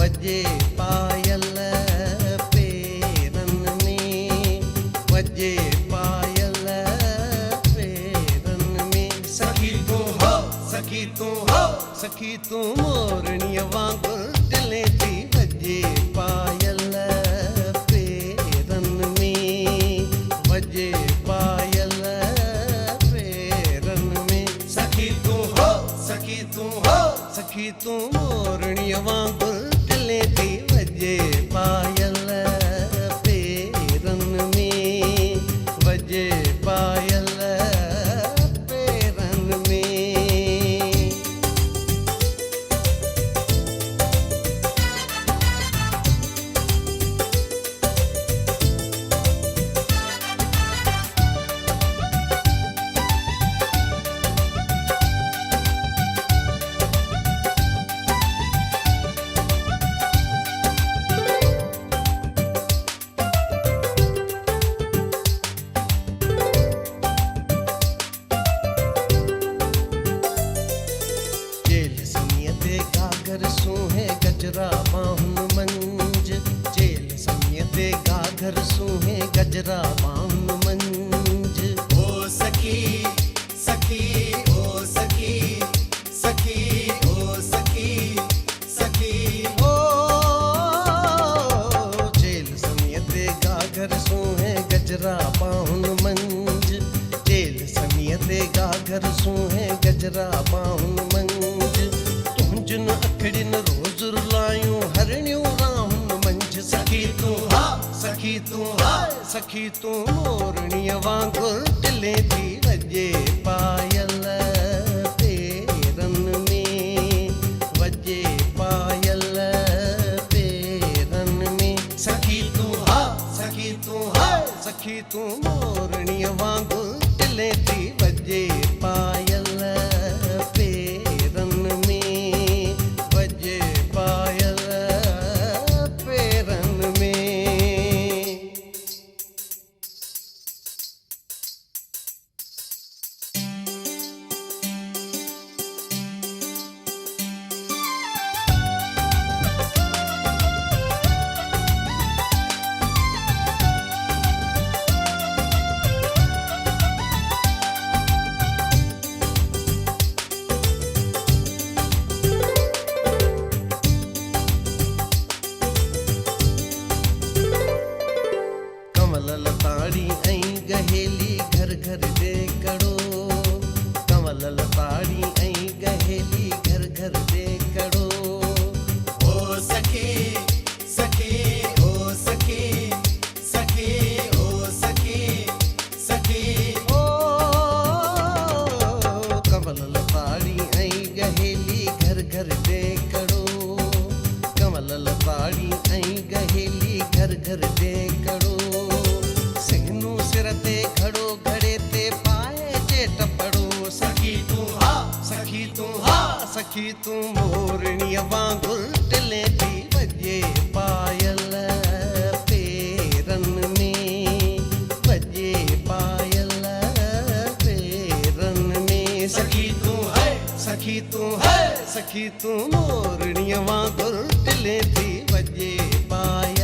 वजे पायल पेरन में, वजे पायल पेरन में। सखी तू हो, सखी तू हो, सखी तू मोरनी वांगुर दिले थी वजे पायल पेरन में, वजे पायल पेरन में। सखी तू हो, सखी तू हो, सखी तू मोरनी वांगुर दिले थी वजे पायल पेरन में, वजे पायल पेरन में। गागर सूहे गजरा बाहुन मंज, जेल समियते गागर सूहे गजरा बाहुन मंज। ओ सखी सखी ओ सखी सखी ओ सखी सखी। ओ जेल समियते गागर सूहे गजरा बाहुन मंज, जेल समियते गागर सूहे गजरा बाहुन मंज। तुंजन अखड़िन रोज रुलायूं हरणियूं राहुन मंझ। सखी तू हा, सखी तू हा, सखी तू मोरणी वांगुर दिले थी वजे पायल पेरन में, वजे पायल पेरन में। सखी तू हा, सखी तू हा, सखी तू मोरणी वांगुर दिले थी वजे पायल पेरन में, वजे पायल पेरन में। कमल लताड़ी ऐं गहेली घर घर दे कड़ो, कमल लताड़ी ऐं गहेली घर घर दे कड़ो। ओ सखी सखी ओ सखी सखी ओ सखी सखी। ओ कमल लताड़ी ऐं गहेली घर घर दे कड़ो, कमल लताड़ी ऐं गहेली घर घर दे कड़ो। सिंगनू सिर ते खड़ो घड़े ते पाए जे टपड़ो। सखी तू हा, सखी तू हा, सखी तू मोरणी वांगुर दिले थी वजे पायल पेरन में, वजे पायल पेरन में। सखी तू है, सखी तू है, सखी तू मोरणी वांगुर दिले थी वजे पायल